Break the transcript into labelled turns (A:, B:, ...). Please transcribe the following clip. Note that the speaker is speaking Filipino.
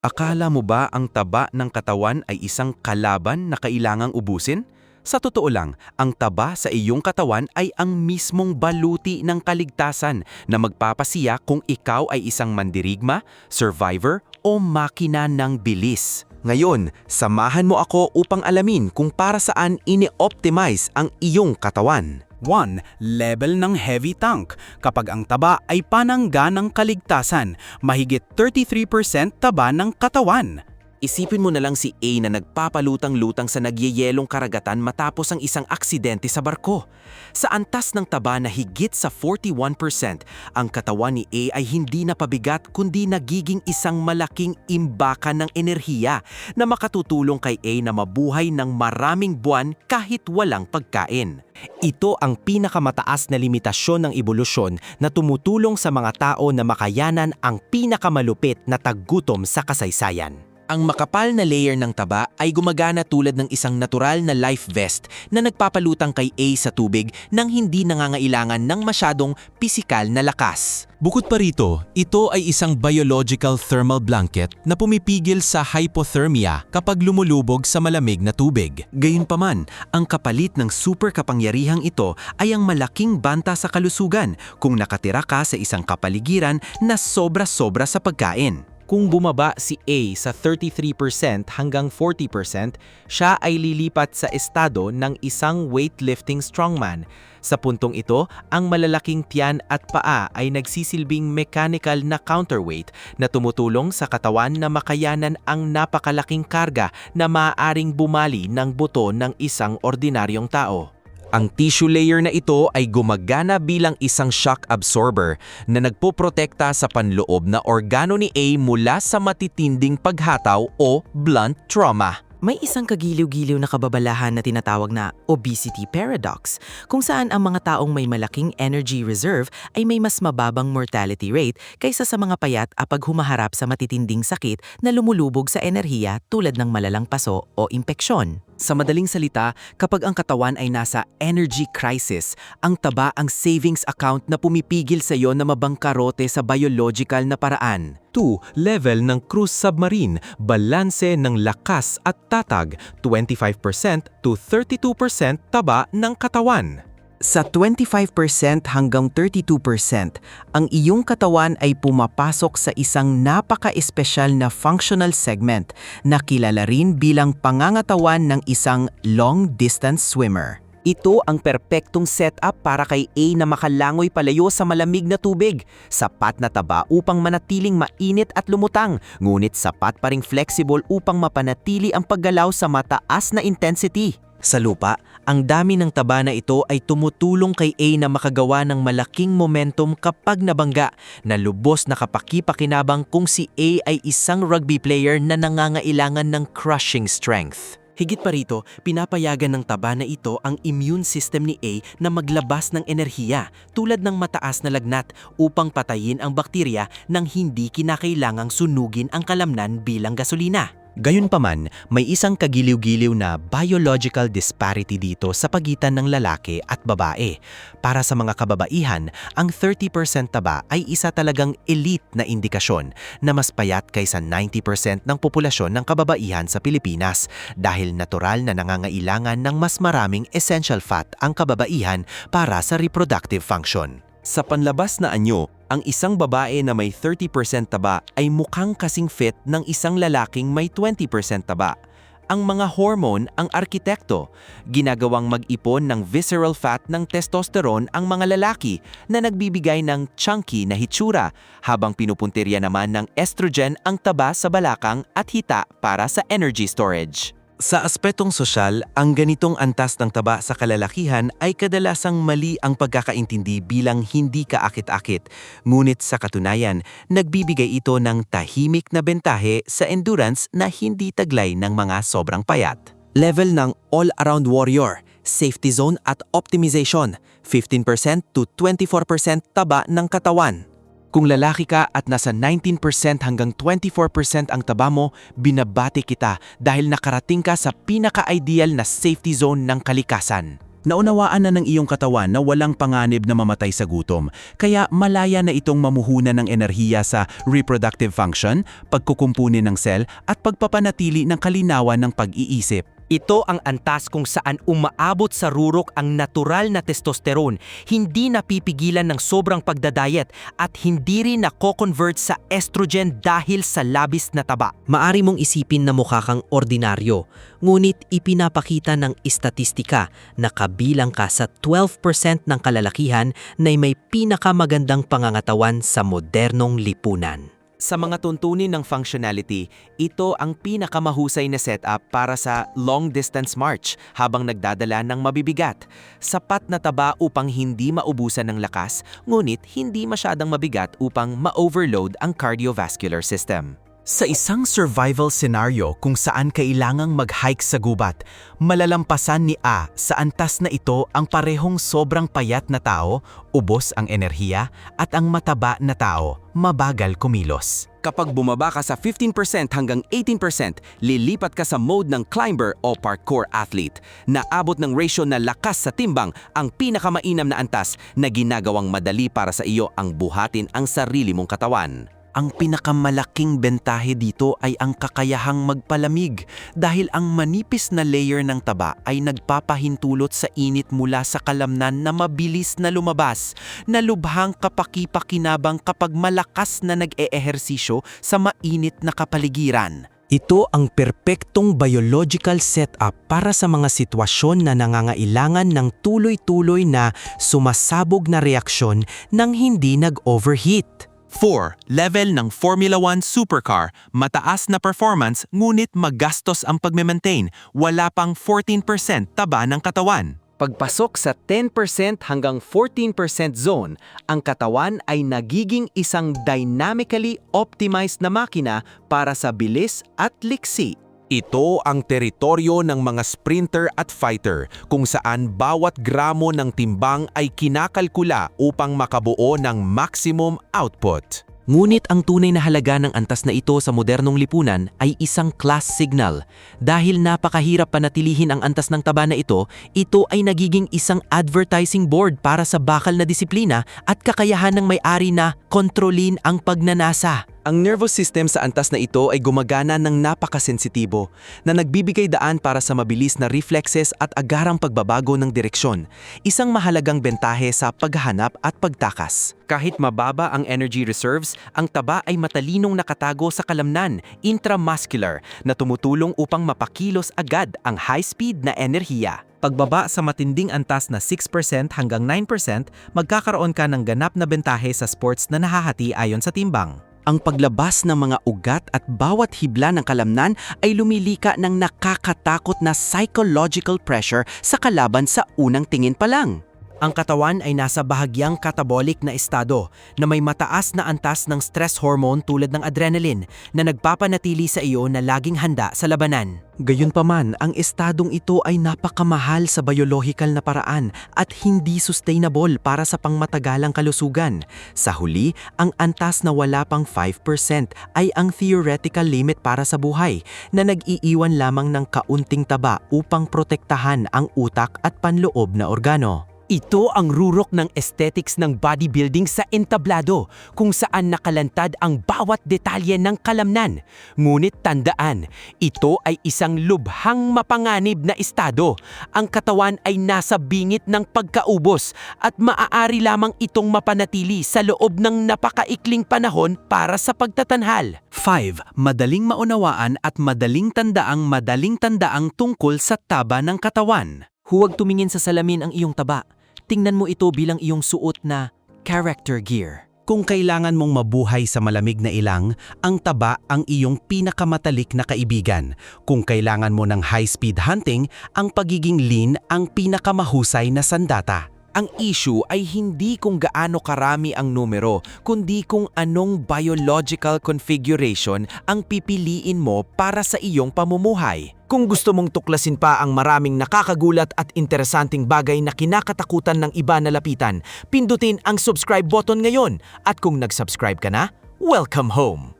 A: Akala mo ba ang taba ng katawan ay isang kalaban na kailangang ubusin? Sa totoo lang, ang taba sa iyong katawan ay ang mismong baluti ng kaligtasan na magpapasiya kung ikaw ay isang mandirigma, survivor o makina ng bilis. Ngayon, samahan mo ako upang alamin kung para saan ini-optimize ang iyong katawan.
B: 1. Level ng heavy tank. Kapag ang taba ay panangga ng kaligtasan, mahigit 33% taba ng katawan.
A: Isipin mo na lang si A na nagpapalutang-lutang sa nagyeyelong karagatan matapos ang isang aksidente sa barko. Sa antas ng taba na higit sa 41%, ang katawan ni A ay hindi na pabigat kundi nagiging isang malaking imbakan ng enerhiya na makatutulong kay A na mabuhay ng maraming buwan kahit walang pagkain.
C: Ito ang pinakamataas na limitasyon ng ebolusyon na tumutulong sa mga tao na makayanan ang pinakamalupit na taggutom sa kasaysayan.
A: Ang makapal na layer ng taba ay gumagana tulad ng isang natural na life vest na nagpapalutang kay A sa tubig nang hindi nangangailangan ng masyadong pisikal na lakas.
D: Bukod pa rito, ito ay isang biological thermal blanket na pumipigil sa hypothermia kapag lumulubog sa malamig na tubig.
A: Gayunpaman, ang kapalit ng super kapangyarihang ito ay ang malaking banta sa kalusugan kung nakatira ka sa isang kapaligiran na sobra-sobra sa pagkain.
C: Kung bumaba si A sa 33% hanggang 40%, siya ay lilipat sa estado ng isang weightlifting strongman. Sa puntong ito, ang malalaking tiyan at paa ay nagsisilbing mechanical na counterweight na tumutulong sa katawan na makayanan ang napakalaking karga na maaaring bumali ng buto ng isang ordinaryong tao.
A: Ang tissue layer na ito ay gumagana bilang isang shock absorber na nagpoprotekta sa panloob na organo ni A mula sa matitinding paghataw o blunt trauma.
E: May isang kagiliw-giliw na kababalahan na tinatawag na obesity paradox, kung saan ang mga taong may malaking energy reserve ay may mas mababang mortality rate kaysa sa mga payat kapag humaharap sa matitinding sakit na lumulubog sa enerhiya tulad ng malalang paso o impeksyon.
A: Sa madaling salita, kapag ang katawan ay nasa energy crisis, ang taba ang savings account na pumipigil sa iyo na mabangkarote sa biological na paraan.
D: 2. Level ng cruise submarine, balanse ng lakas at tatag, 25% to 32% taba ng katawan.
E: Sa 25% hanggang 32%, ang iyong katawan ay pumapasok sa isang napaka-espesyal na functional segment na kilala rin bilang pangangatawan ng isang long-distance swimmer.
C: Ito ang perpektong setup para kay A na makalangoy palayo sa malamig na tubig. Sapat na taba upang manatiling mainit at lumutang, ngunit sapat pa ring flexible upang mapanatili ang paggalaw sa mataas na intensity.
E: Sa lupa, ang dami ng taba na ito ay tumutulong kay A na makagawa ng malaking momentum kapag nabangga, na lubos na kapaki-pakinabang kung si A ay isang rugby player na nangangailangan ng crushing strength.
A: Higit pa rito, pinapayagan ng taba na ito ang immune system ni A na maglabas ng enerhiya tulad ng mataas na lagnat upang patayin ang bakterya nang hindi kinakailangang sunugin ang kalamnan bilang gasolina.
C: Gayunpaman, may isang kagiliw-giliw na biological disparity dito sa pagitan ng lalaki at babae. Para sa mga kababaihan, ang 30% taba ay isa talagang elite na indikasyon na mas payat kaysa 90% ng populasyon ng kababaihan sa Pilipinas dahil natural na nangangailangan ng mas maraming essential fat ang kababaihan para sa reproductive function.
A: Sa panlabas na anyo, ang isang babae na may 30% taba ay mukhang kasing fit ng isang lalaking may 20% taba. Ang mga hormone ang arkitekto, ginagawang mag-ipon ng visceral fat ng testosterone ang mga lalaki na nagbibigay ng chunky na hitsura, habang pinupuntirya naman ng estrogen ang taba sa balakang at hita para sa energy storage. Sa aspetong sosyal, ang ganitong antas ng taba sa kalalakihan ay kadalasang mali ang pagkakaintindi bilang hindi kaakit-akit. Ngunit sa katunayan, nagbibigay ito ng tahimik na bentahe sa endurance na hindi taglay ng mga sobrang payat.
E: Level ng all-around warrior, safety zone at optimization, 15% to 24% taba ng katawan.
A: Kung lalaki ka at nasa 19% hanggang 24% ang taba mo, binabati kita dahil nakarating ka sa pinaka-ideal na safety zone ng kalikasan.
B: Naunawaan na ng iyong katawan na walang panganib na mamatay sa gutom, kaya malaya na itong mamuhunan ng enerhiya sa reproductive function, pagkukumpuni ng cell at pagpapanatili ng kalinawan ng pag-iisip.
A: Ito ang antas kung saan umaabot sa rurok ang natural na testosterone, hindi napipigilan ng sobrang pagdadayet at hindi rin nako-convert sa estrogen dahil sa labis na taba.
C: Maari mong isipin na mukha kang ordinaryo, ngunit ipinapakita ng istatistika na kabilang ka sa 12% ng kalalakihan na may pinakamagandang pangangatawan sa modernong lipunan.
A: Sa mga tuntunin ng functionality, ito ang pinakamahusay na setup para sa long-distance march habang nagdadala ng mabibigat. Sapat na taba upang hindi maubusan ng lakas, ngunit hindi masyadang mabigat upang ma-overload ang cardiovascular system.
B: Sa isang survival scenario kung saan kailangang mag-hike sa gubat, malalampasan ni A sa antas na ito ang parehong sobrang payat na tao, ubos ang enerhiya, at ang mataba na tao, mabagal kumilos.
A: Kapag bumaba ka sa 15% hanggang 18%, lilipat ka sa mode ng climber o parkour athlete. Naabot ng ratio na lakas sa timbang ang pinakamainam na antas na ginagawang madali para sa iyo ang buhatin ang sarili mong katawan.
C: Ang pinakamalaking bentahe dito ay ang kakayahang magpalamig dahil ang manipis na layer ng taba ay nagpapahintulot sa init mula sa kalamnan na mabilis na lumabas, na lubhang kapaki-pakinabang kapag malakas na nag-eehersisyo sa mainit na kapaligiran. Ito ang perpektong biological setup para sa mga sitwasyon na nangangailangan ng tuloy-tuloy na sumasabog na reaksyon nang hindi nag-overheat.
D: 4. Level ng Formula 1 Supercar. Mataas na performance ngunit magastos ang pagme-maintain. Wala pang 14% taba ng katawan.
A: Pagpasok sa 10% hanggang 14% zone, ang katawan ay nagiging isang dynamically optimized na makina para sa bilis at liksi.
D: Ito ang teritoryo ng mga sprinter at fighter kung saan bawat gramo ng timbang ay kinakalkula upang makabuo ng maximum output.
C: Ngunit ang tunay na halaga ng antas na ito sa modernong lipunan ay isang class signal. Dahil napakahirap panatilihin ang antas ng taba na ito ay nagiging isang advertising board para sa bakal na disiplina at kakayahan ng may-ari na kontrolin ang pagnanasa.
A: Ang nervous system sa antas na ito ay gumagana ng napakasensitibo na nagbibigay daan para sa mabilis na reflexes at agarang pagbabago ng direksyon, isang mahalagang bentahe sa paghahanap at pagtakas. Kahit mababa ang energy reserves, ang taba ay matalinong nakatago sa kalamnan, intramuscular, na tumutulong upang mapakilos agad ang high-speed na enerhiya.
D: Pagbaba sa matinding antas na 6% hanggang 9%, magkakaroon ka ng ganap na bentahe sa sports na nahahati ayon sa timbang.
C: Ang paglabas ng mga ugat at bawat hibla ng kalamnan ay lumilika ng nakakatakot na psychological pressure sa kalaban sa unang tingin pa lang.
A: Ang katawan ay nasa bahagyang catabolic na estado na may mataas na antas ng stress hormone tulad ng adrenaline na nagpapanatili sa iyo na laging handa sa labanan.
C: Gayunpaman, ang estadong ito ay napakamahal sa biological na paraan at hindi sustainable para sa pangmatagalang kalusugan. Sa huli, ang antas na wala pang 5% ay ang theoretical limit para sa buhay na nag-iiwan lamang ng kaunting taba upang protektahan ang utak at panloob na organo.
A: Ito ang rurok ng aesthetics ng bodybuilding sa entablado kung saan nakalantad ang bawat detalye ng kalamnan. Ngunit tandaan, ito ay isang lubhang mapanganib na estado. Ang katawan ay nasa bingit ng pagkaubos at maaari lamang itong mapanatili sa loob ng napakaikling panahon para sa pagtatanhal.
B: 5. Madaling maunawaan at madaling tandaang tungkol sa taba ng katawan.
A: Huwag tumingin sa salamin ang iyong taba. Tingnan mo ito bilang iyong suot na character gear.
B: Kung kailangan mong mabuhay sa malamig na ilang, ang taba ang iyong pinakamatalik na kaibigan. Kung kailangan mo ng high-speed hunting, ang pagiging lean ang pinakamahusay na sandata.
A: Ang issue ay hindi kung gaano karami ang numero, kundi kung anong biological configuration ang pipiliin mo para sa iyong pamumuhay. Kung gusto mong tuklasin pa ang maraming nakakagulat at interesanting bagay na kinakatakutan ng iba na lapitan, pindutin ang subscribe button ngayon. At kung nag-subscribe ka na, welcome home!